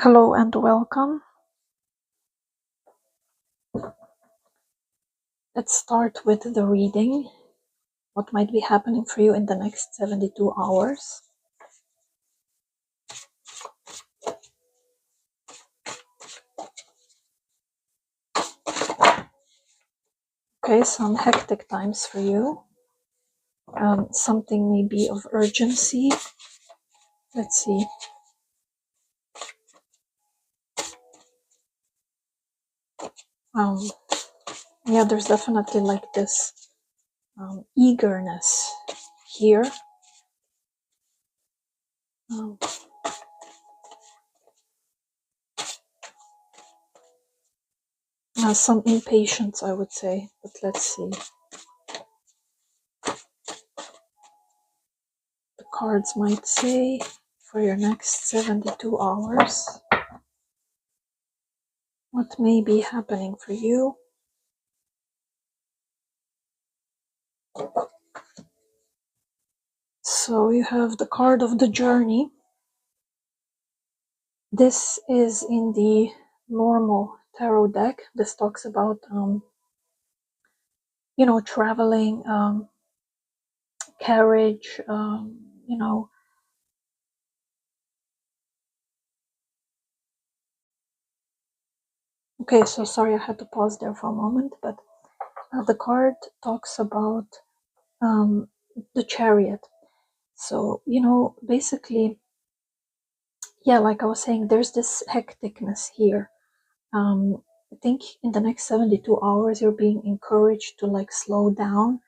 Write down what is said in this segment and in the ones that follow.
Hello and welcome. Let's start with the reading. What might be happening for you in the next 72 hours? Okay, some hectic times for you. Something maybe of urgency. Let's see. Yeah, there's definitely like this eagerness here. Some impatience, I would say, but let's see. The cards might say for your next 72 hours. What may be happening for you? So you have the card of the journey. This is in the normal tarot deck. This talks about, traveling, carriage, Okay, so sorry, I had to pause there for a moment, but the card talks about the chariot. So, basically, yeah, like I was saying, there's this hecticness here. I think in the next 72 hours, you're being encouraged to like slow down,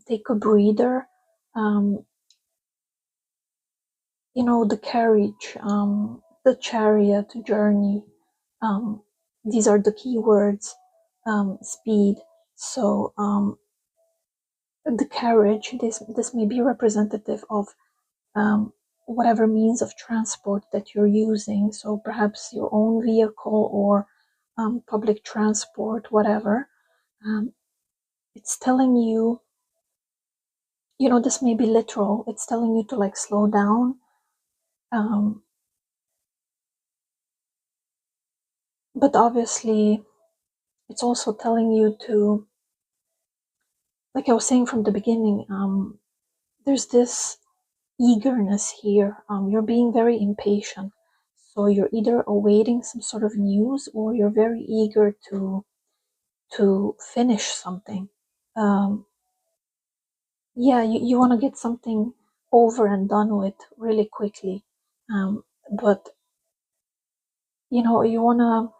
take a breather. The carriage, the chariot journey. These are the key words. Speed. So the carriage. This may be representative of whatever means of transport that you're using. So perhaps your own vehicle or public transport, whatever. It's telling you, this may be literal. It's telling you to like slow down. But obviously, it's also telling you to, like I was saying from the beginning, there's this eagerness here. You're being very impatient. So you're either awaiting some sort of news or you're very eager to finish something. Yeah, you want to get something over and done with really quickly. But you want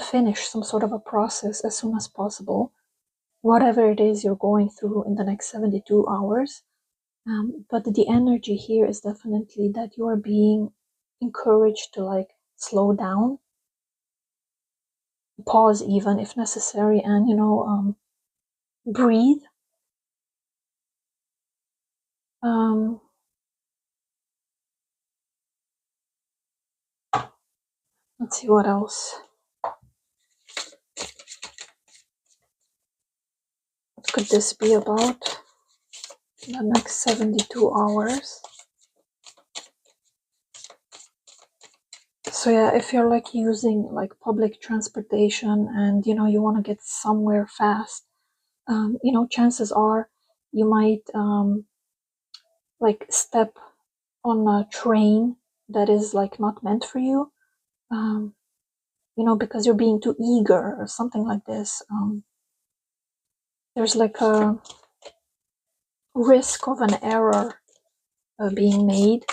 to finish some sort of a process as soon as possible, whatever it is you're going through in the next 72 hours. But the energy here is definitely that you are being encouraged to like slow down, pause even if necessary, and breathe. Let's see what else. What could this be about? The next 72 hours. So yeah, if you're like using like public transportation and you want to get somewhere fast, chances are you might like step on a train that is like not meant for you, because you're being too eager or something like this. There's like a risk of an error being made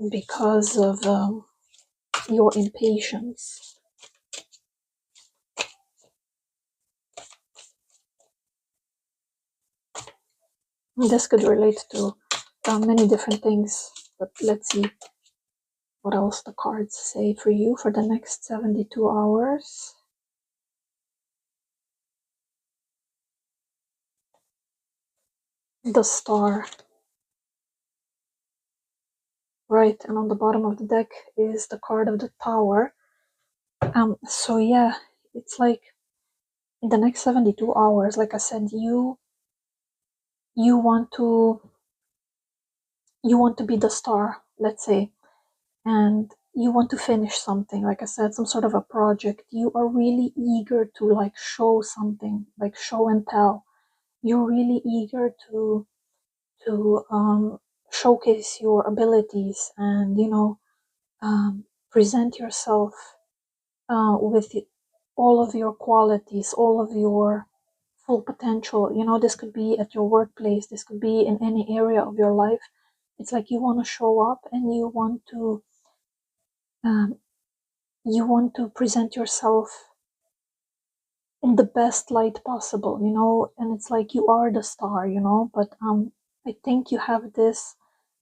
because of your impatience. This could relate to many different things, but let's see what else the cards say for you for the next 72 hours. The Star. Right, and on the bottom of the deck is the card of the Tower. So yeah, it's like in the next 72 hours, like I said, you want to be the star, let's say, and you want to finish something, like I said, some sort of a project. You are really eager to like show something, like show and tell. You're really eager to showcase your abilities and, you know, present yourself with all of your qualities, all of your full potential. You know, this could be at your workplace, this could be in any area of your life. It's like you want to show up and um, you want to present yourself in the best light possible, you know, and it's like you are the star, you know, but I think you have this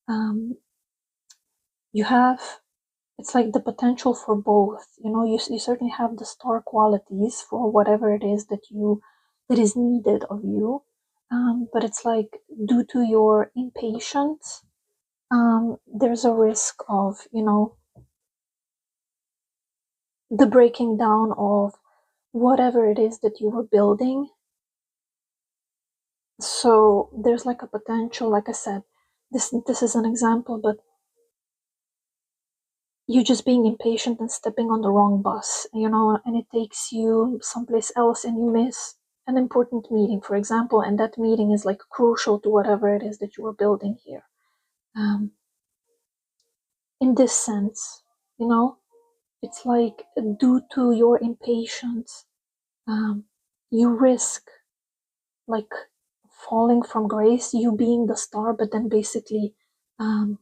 um you have it's like the potential for both, you know. You certainly have the star qualities for whatever it is that is needed of you, but it's like due to your impatience, there's a risk of, you know, the breaking down of whatever it is that you were building. So there's like a potential, like I said, this is an example, but you just being impatient and stepping on the wrong bus, you know, and it takes you someplace else and you miss an important meeting, for example, and that meeting is like crucial to whatever it is that you are building here. Um, in this sense, you know, it's like due to your impatience, um, you risk like falling from grace, you being the star, but then basically um,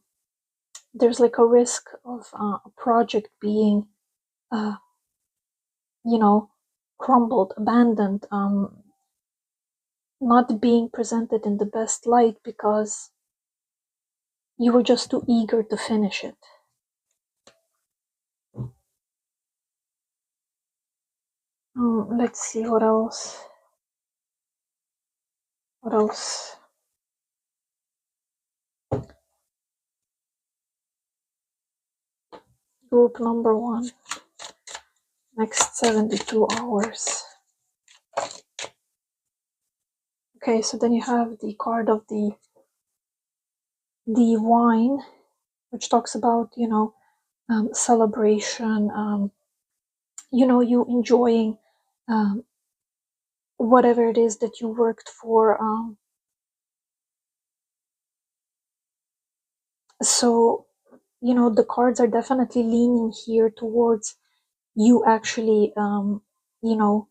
there's like a risk of a project being uh, you know, crumbled, abandoned, not being presented in the best light because you were just too eager to finish it. Let's see what else. What else? Group number 1. Next 72 hours. Okay, so then you have the card of the wine, which talks about, you know, celebration, you know, you enjoying um, whatever it is that you worked for. So, you know, the cards are definitely leaning here towards you actually, you know,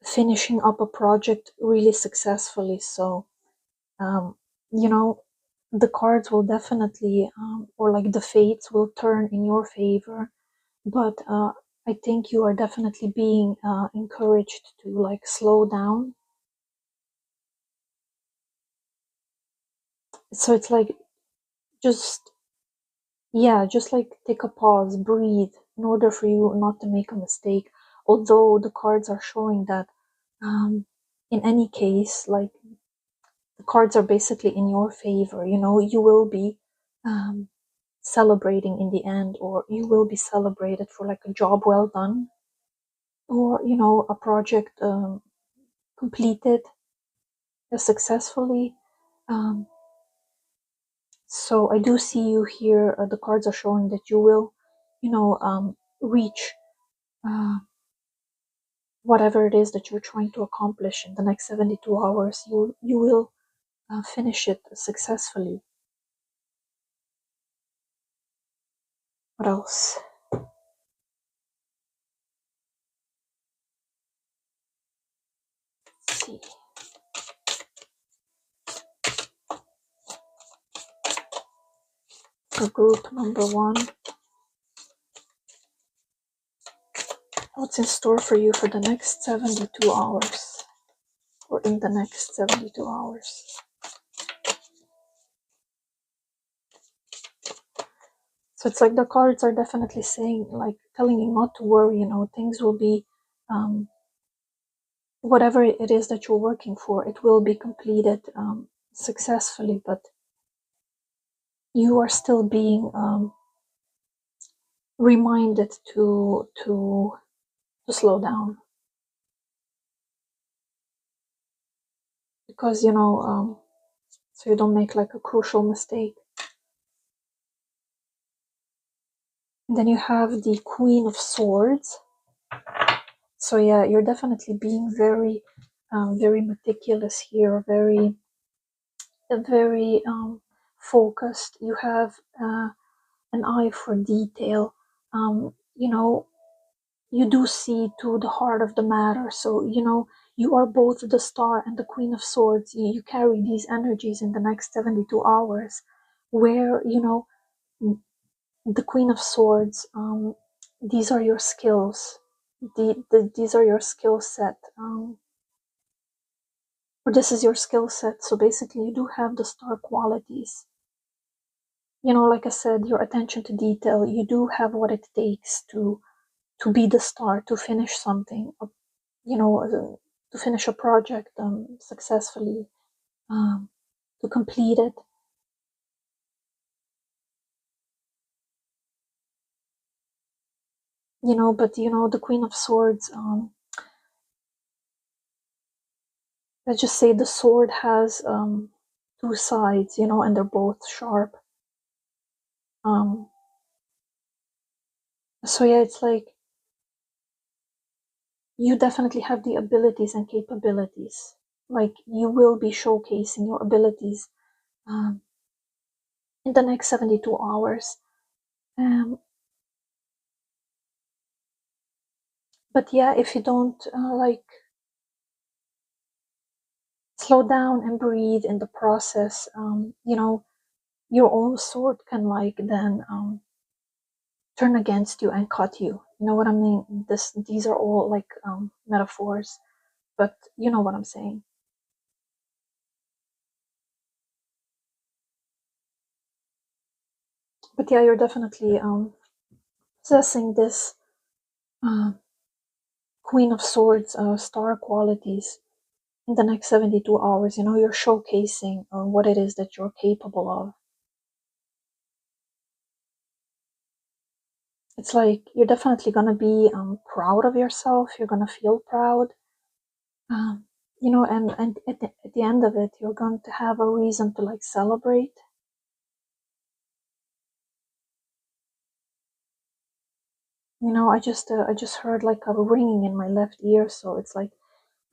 finishing up a project really successfully. So, um, you know, the cards will definitely, or like the fates will turn in your favor. But I think you are definitely being encouraged to like slow down. So it's like just, yeah, just like take a pause, breathe, in order for you not to make a mistake. Although the cards are showing that, in any case, like the cards are basically in your favor. You know, you will be um, celebrating in the end, or you will be celebrated for like a job well done, or, you know, a project completed successfully. Um, so I do see you here. The cards are showing that you will, you know, reach uh, whatever it is that you're trying to accomplish in the next 72 hours. You will finish it successfully. What else? Let's see. For group number 1, what's in store for you for the next 72 hours, or in the next 72 hours? So it's like the cards are definitely saying, like telling you not to worry, you know, things will be, whatever it is that you're working for, it will be completed successfully, but you are still being reminded to slow down, because, you know, so you don't make like a crucial mistake. And then you have the Queen of Swords. So yeah, you're definitely being very, very meticulous here, very focused. You have an eye for detail. You know, you do see to the heart of the matter. So, you know, you are both the Star and the Queen of Swords. You carry these energies in the next 72 hours, where, you know, the Queen of Swords, these are your skills. These are your skill set. Or this is your skill set. So basically, you do have the Star qualities. You know, like I said, your attention to detail, you do have what it takes to be the Star, to finish something, you know, to finish a project successfully, to complete it. You know, but you know, the Queen of Swords, let's just say the sword has two sides, you know, and they're both sharp. So yeah, it's like you definitely have the abilities and capabilities. Like you will be showcasing your abilities um, in the next 72 hours. Um, but yeah, if you don't like slow down and breathe in the process, you know, your own sword can like then turn against you and cut you. You know what I mean? These are all like metaphors, but you know what I'm saying. But yeah, you're definitely possessing this uh, Queen of Swords star qualities in the next 72 hours. You know, you're showcasing what it is that you're capable of. It's like you're definitely gonna be proud of yourself. You're gonna feel proud. Um, you know, and at the end of it, you're going to have a reason to like celebrate. You know, I just heard like a ringing in my left ear, so it's like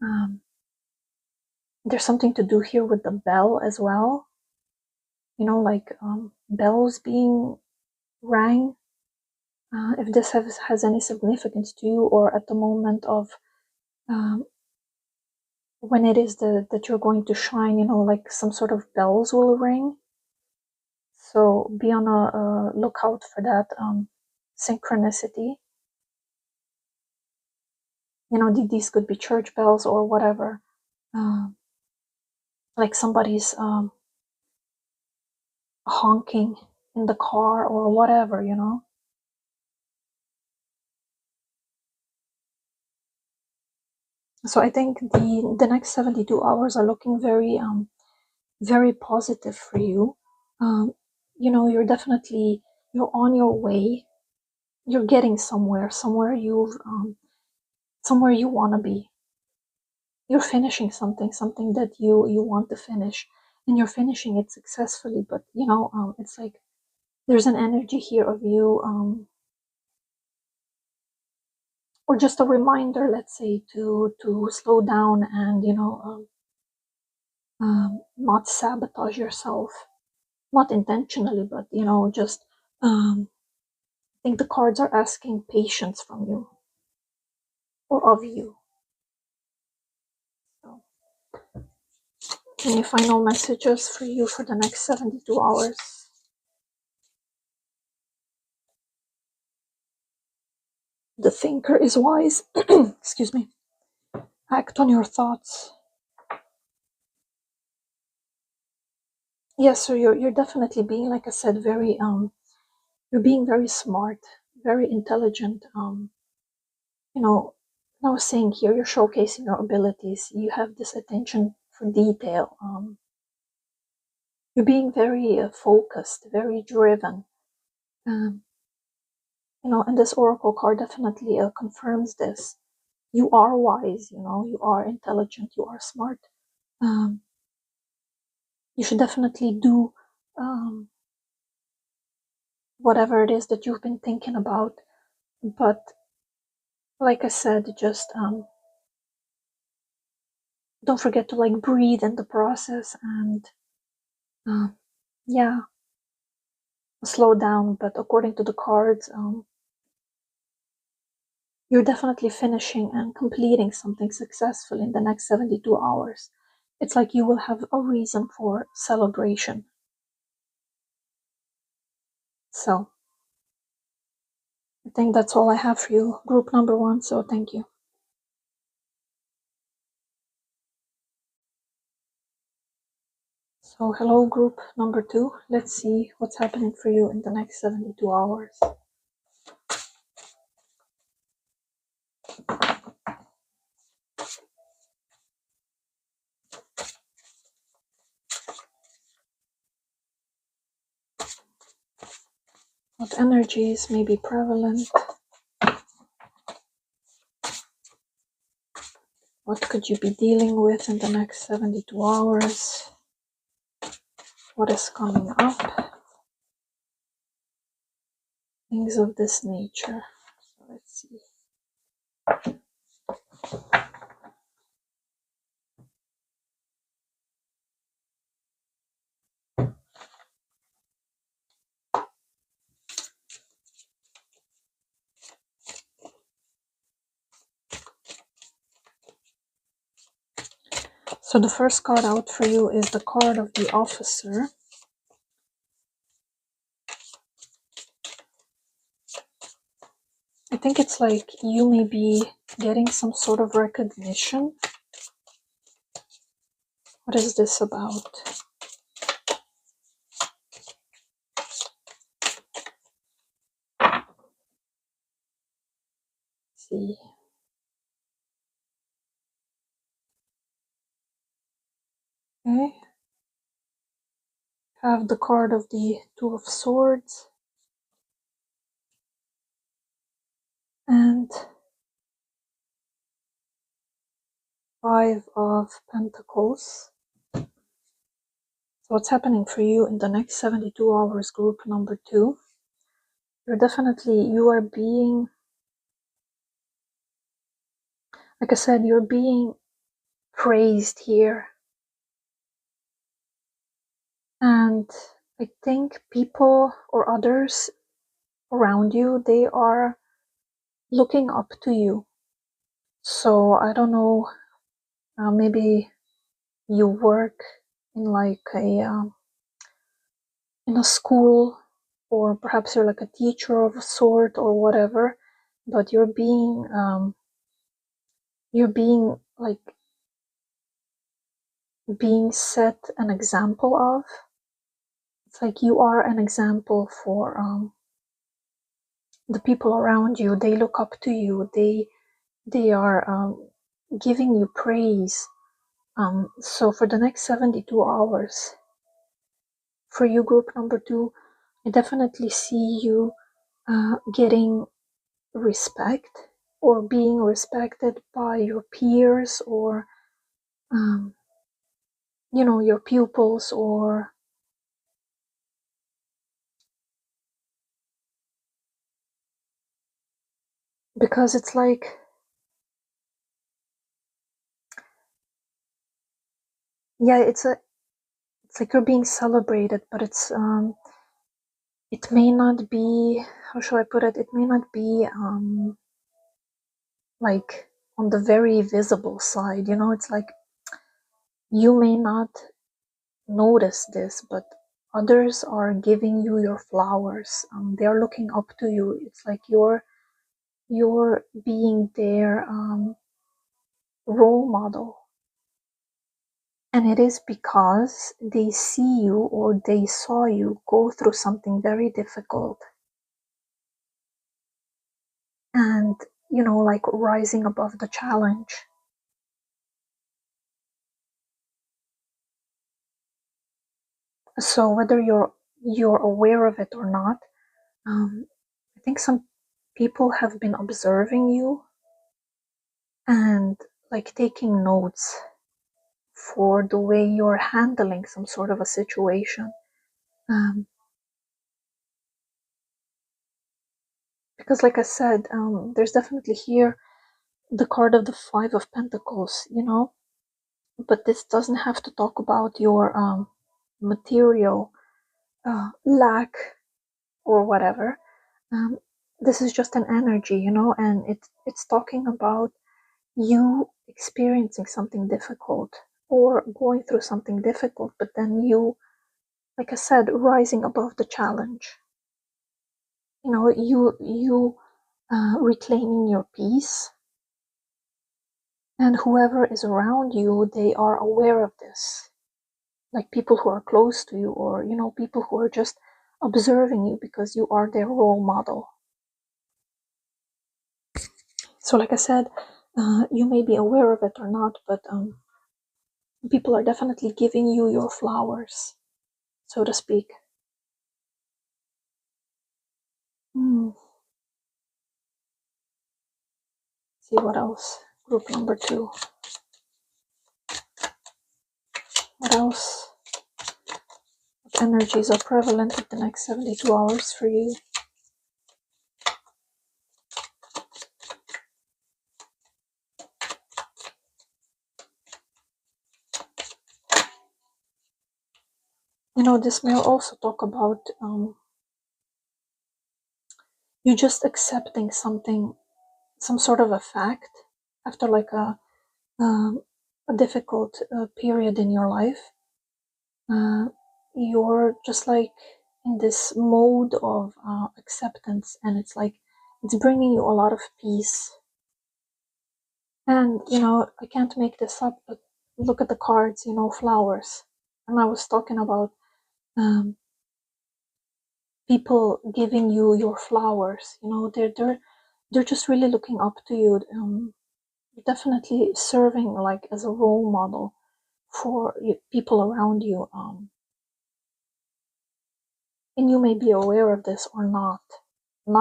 um, there's something to do here with the bell as well. You know, like bells being rang. If this has any significance to you, or at the moment of um, when it is that you're going to shine, you know, like some sort of bells will ring. So be on a lookout for that synchronicity. You know, these could be church bells or whatever. Um, like somebody's honking in the car or whatever, you know. So I think the next 72 hours are looking very very positive for you. Um, you know, you're on your way. You're getting somewhere you want to be. You're finishing something that you want to finish, and you're finishing it successfully. But you know, it's like there's an energy here of you, or just a reminder, let's say, to slow down and you know, not sabotage yourself, not intentionally, but you know, just I think the cards are asking patience from you or of you. So, any final messages for you for the next 72 hours? The thinker is wise. Excuse me. Act on your thoughts. Yes, so you're definitely being, like I said, very you're being very smart, very intelligent. You know, I was saying here, you're showcasing your abilities. You have this attention for detail. You're being very focused, very driven. Um, you know, and this oracle card definitely confirms this. You are wise. You know, you are intelligent. You are smart. Um, you should definitely do um, whatever it is that you've been thinking about. But like I said, just don't forget to like breathe in the process and yeah, slow down. But according to the cards, you're definitely finishing and completing something successful in the next 72 hours. It's like you will have a reason for celebration. So I think that's all I have for you, group number 1. So thank you. So hello, group number 2. Let's see what's happening for you in the next 72 hours. What energies may be prevalent? What could you be dealing with in the next 72 hours? What is coming up? Things of this nature. So let's see. So the first card out for you is the card of the Officer. I think it's like you may be getting some sort of recognition. What is this about? Let's see. Okay. Have the card of the Two of Swords. And Five of Pentacles. So what's happening for you in the next 72 hours, group number 2? You are being, like I said, you're being praised here. And I think people or others around you, they are looking up to you. So I don't know, maybe you work in like in a school, or perhaps you're like a teacher of a sort or whatever, but you're like being set an example of. It's like you are an example for the people around you. They look up to you. They are giving you praise. So for the next 72 hours, for you, group number 2, I definitely see you getting respect or being respected by your peers or your pupils, or because it's like it's like you're being celebrated, but it may not be, how shall I put it, it may not be like on the very visible side, it's like you may not notice this, but others are giving you your flowers. They're looking up to you. It's like you're being their role model, and it is because they see you or they saw you go through something very difficult, and like rising above the challenge. So whether you're aware of it or not, I think some people have been observing you and like taking notes for the way you're handling some sort of a situation. Because like I said, there's definitely here the card of the Five of Pentacles, you know, but this doesn't have to talk about your material lack or whatever. um, this is just an energy, you know, and it's talking about you experiencing something difficult or going through something difficult, but then you, like I said, rising above the challenge, you know, you reclaiming your peace, and whoever is around you, they are aware of this, like people who are close to you, or you know, people who are just observing you because you are their role model. So like I said, you may be aware of it or not, but people are definitely giving you your flowers, so to speak. See what else. Group number 2. What else? What energies are prevalent in the next 72 hours for you? You know, this may also talk about you just accepting something, some sort of a fact after like a difficult period in your life. You're just like in this mode of acceptance, and it's like it's bringing you a lot of peace. And you know, I can't make this up, but look at the cards, you know, flowers. And I was talking about um, people giving you your flowers. You know, they're just really looking up to you. Definitely serving like as a role model for people around you. And you may be aware of this or not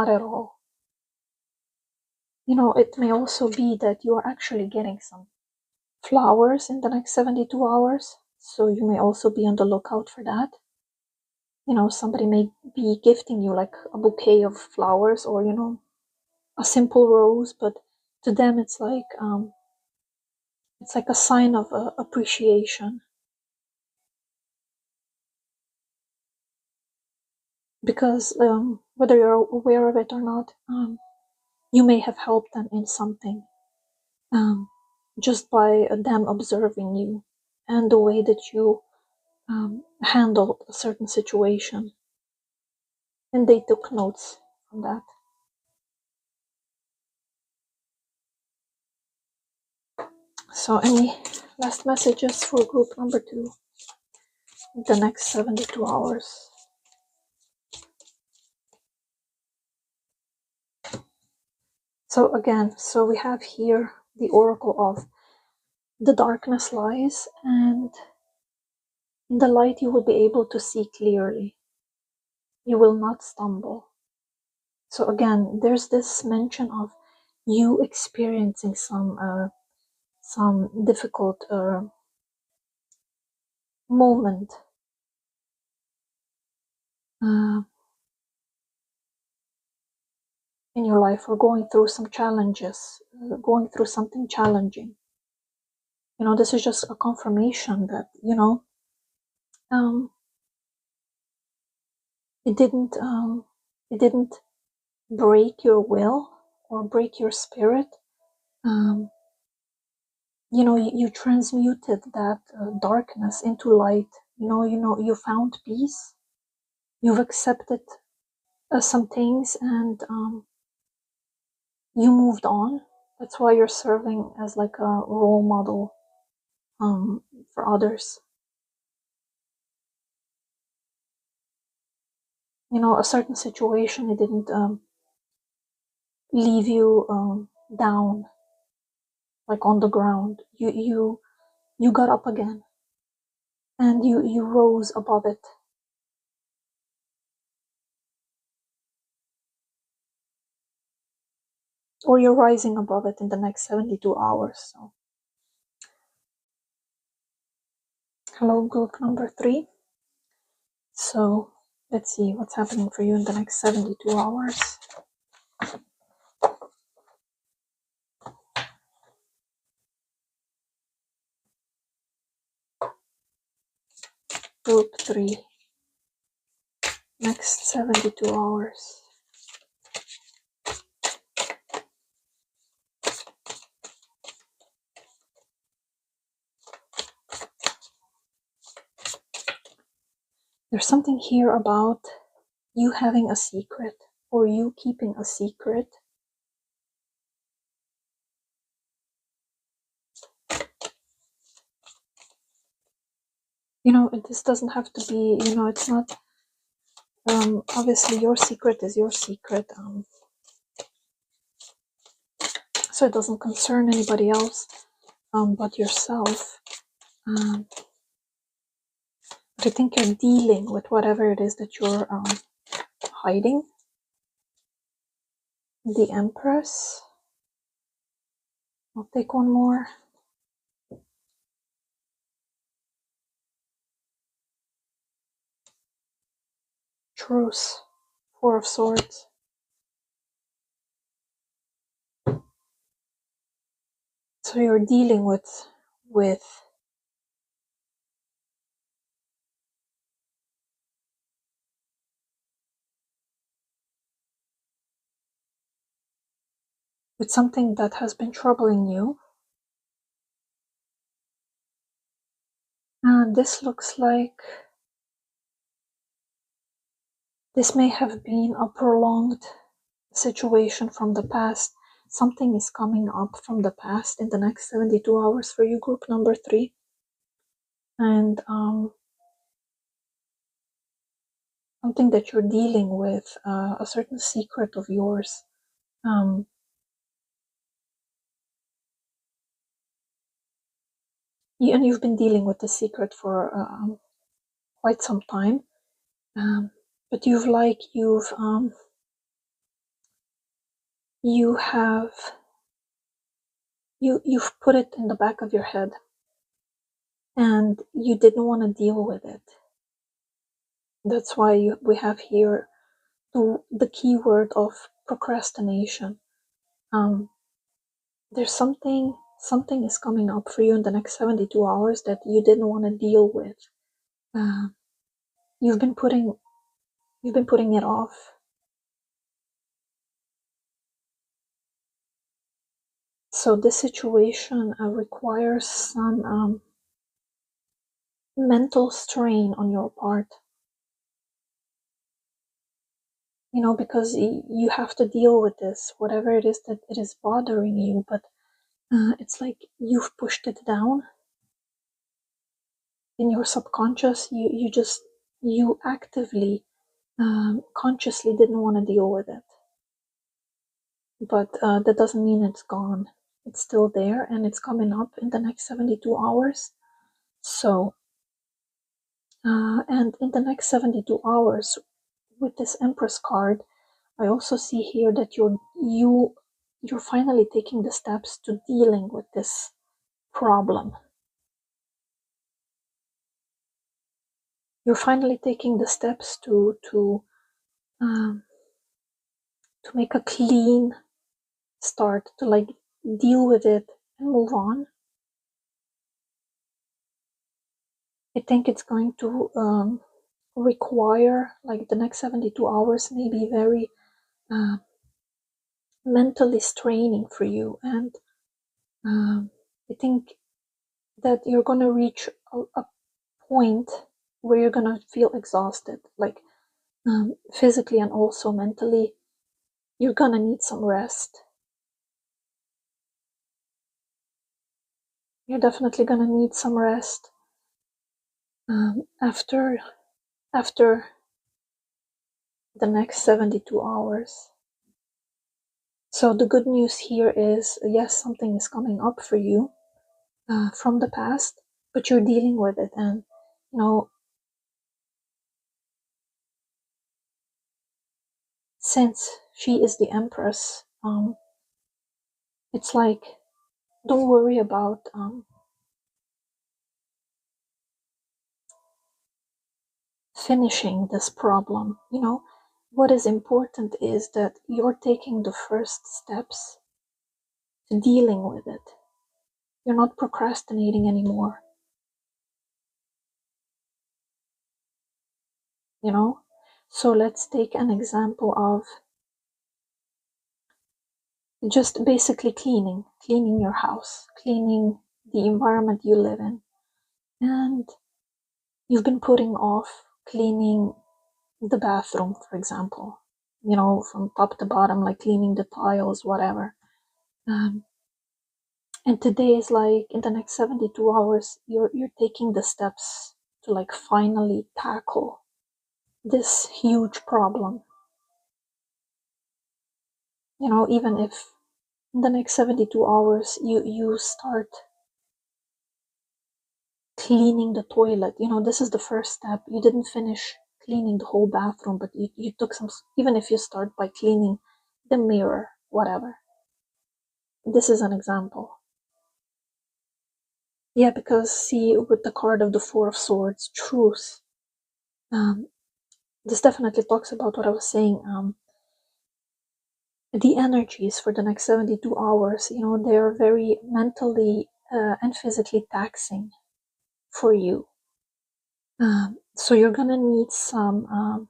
at all. You know, it may also be that you are actually getting some flowers in the next 72 hours. So you may also be on the lookout for that. You know, somebody may be gifting you like a bouquet of flowers, or, you know, a simple rose, but to them it's like a sign of appreciation. Because whether you're aware of it or not, you may have helped them in something, just by them observing you and the way that you handled a certain situation, and they took notes from that. So any last messages for group number 2, the next 72 hours? So again, so we have here the oracle of the darkness lies, and in the light you will be able to see clearly. You will not stumble. So again, there's this mention of you experiencing some difficult moment, uh, in your life, or going through some challenges, going through something challenging. You know, this is just a confirmation that, you know, um, it didn't break your will or break your spirit. Um, you know, you transmuted that darkness into light. You know, you found peace. You've accepted some things, and you moved on. That's why you're serving as like a role model for others. You know, a certain situation, it didn't leave you down, like on the ground. You got up again, and you rose above it. Or you're rising above it in the next 72 hours. So hello, group number 3. So let's see what's happening for you in the next 72 hours. Group 3, next 72 hours. There's something here about you having a secret or you keeping a secret. You know, this doesn't have to be, you know, it's not, obviously your secret is your secret, so it doesn't concern anybody else but yourself. But I think you're dealing with whatever it is that you're hiding. The Empress. I'll take one more. Truce. Four of Swords. So you're dealing with something that has been troubling you. And this looks like this may have been a prolonged situation from the past. Something is coming up from the past in the next 72 hours for you, group number 3. And something that you're dealing with, a certain secret of yours. And you've been dealing with the secret for quite some time. But you've put it in the back of your head and you didn't want to deal with it. That's why we have here the keyword of procrastination. There's something is coming up for you in the next 72 hours that you didn't want to deal with. You've been putting it off. So this situation requires some mental strain on your part. You know, because you have to deal with this, whatever it is that it is bothering you, but it's like you've pushed it down in your subconscious. You actively, consciously didn't want to deal with it. But that doesn't mean it's gone. It's still there and it's coming up in the next 72 hours. So, and in the next 72 hours, with this Empress card, I also see here that you're finally taking the steps to dealing with this problem. You're finally taking the steps to make a clean start, to like deal with it and move on. I think it's going to require, like, the next 72 hours may be very mentally straining for you, and I think that you're going to reach a point where you're going to feel exhausted, like physically and also mentally. You're going to need some rest. You're definitely going to need some rest after the next 72 hours. So the good news here is, yes, something is coming up for you from the past, but you're dealing with it. And, you know, since she is the Empress, it's like, don't worry about finishing this problem. You know, what is important is that you're taking the first steps to dealing with it. You're not procrastinating anymore. you know? So let's take an example of just basically cleaning your house, cleaning the environment you live in. And you've been putting off cleaning the bathroom, for example, from top to bottom, like cleaning the tiles, whatever. Um, and today is like in the next 72 hours, you're taking the steps to like finally tackle this huge problem. Even if in the next 72 hours you start cleaning the toilet, this is the first step. You didn't finish cleaning the whole bathroom, but you took some, even if you start by cleaning the mirror, whatever. This is an example. Yeah, because see, with the card of the Four of Swords, truth, this definitely talks about what I was saying. The energies for the next 72 hours, they're very mentally and physically taxing for you. So you're gonna need some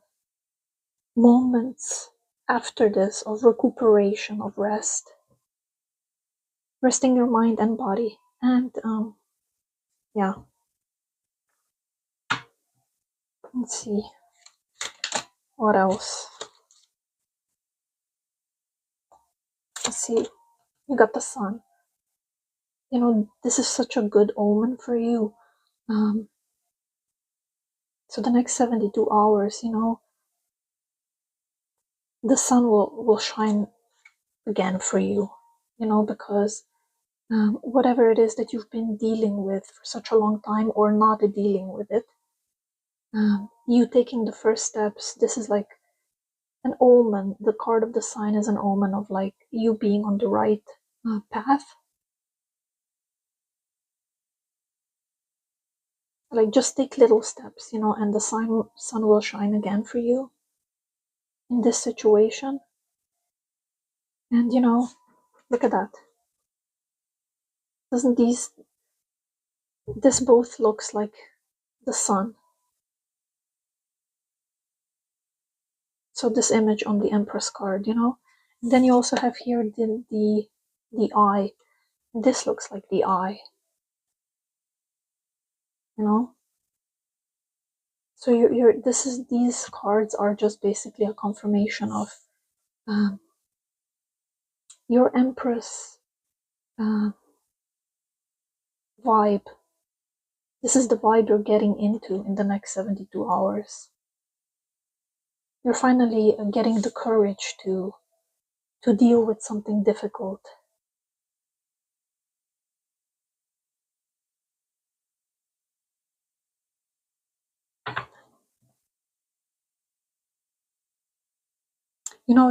moments after this of recuperation, of rest, resting your mind and body. And yeah, let's see what else. Let's see, you got the sun. This is such a good omen for you. So the next 72 hours, the sun will shine again for you, because whatever it is that you've been dealing with for such a long time or not dealing with it, you taking the first steps, this is like an omen. The card of the sign is an omen of like you being on the right path. Like just take little steps, and the sun will shine again for you in this situation. And look at that. Doesn't this both looks like the sun? So this image on the Empress card, And then you also have here the eye. This looks like the eye, you know. So these cards are just basically a confirmation of um, your Empress uh, vibe. This is the vibe you're getting into in the next 72 hours. You're finally getting the courage to deal with something difficult.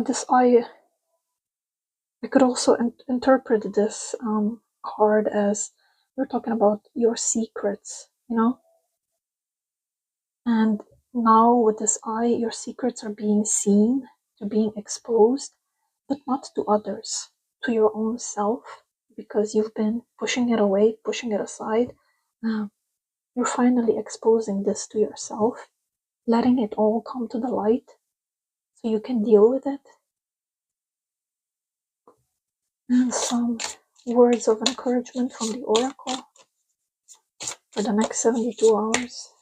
This I could also interpret this card as we're talking about your secrets, and now with this eye, your secrets are being seen, they're being exposed, but not to others, to your own self, because you've been pushing it away, pushing it aside. Uh, you're finally exposing this to yourself, letting it all come to the light so you can deal with it. And some words of encouragement from the oracle for the next 72 hours.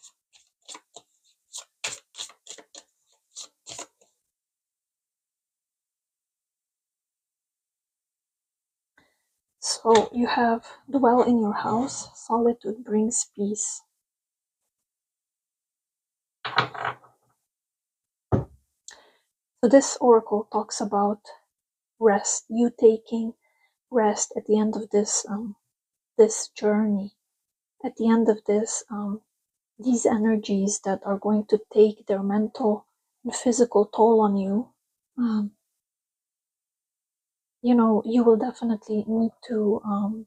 So you have dwell in your house, solitude brings peace. So this oracle talks about rest, you taking rest at the end of this journey, at the end of these energies that are going to take their mental and physical toll on you. You will definitely need to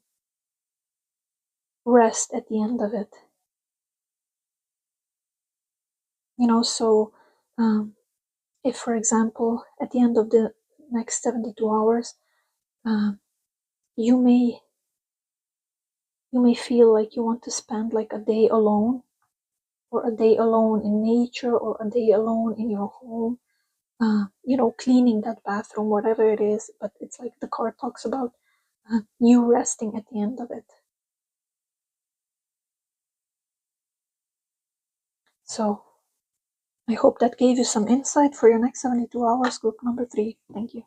rest at the end of it. So if, for example, at the end of the next 72 hours, you may feel like you want to spend like a day alone, or a day alone in nature, or a day alone in your home, cleaning that bathroom, whatever it is. But it's like the card talks about you resting at the end of it. So I hope that gave you some insight for your next 72 hours, group number 3. Thank you.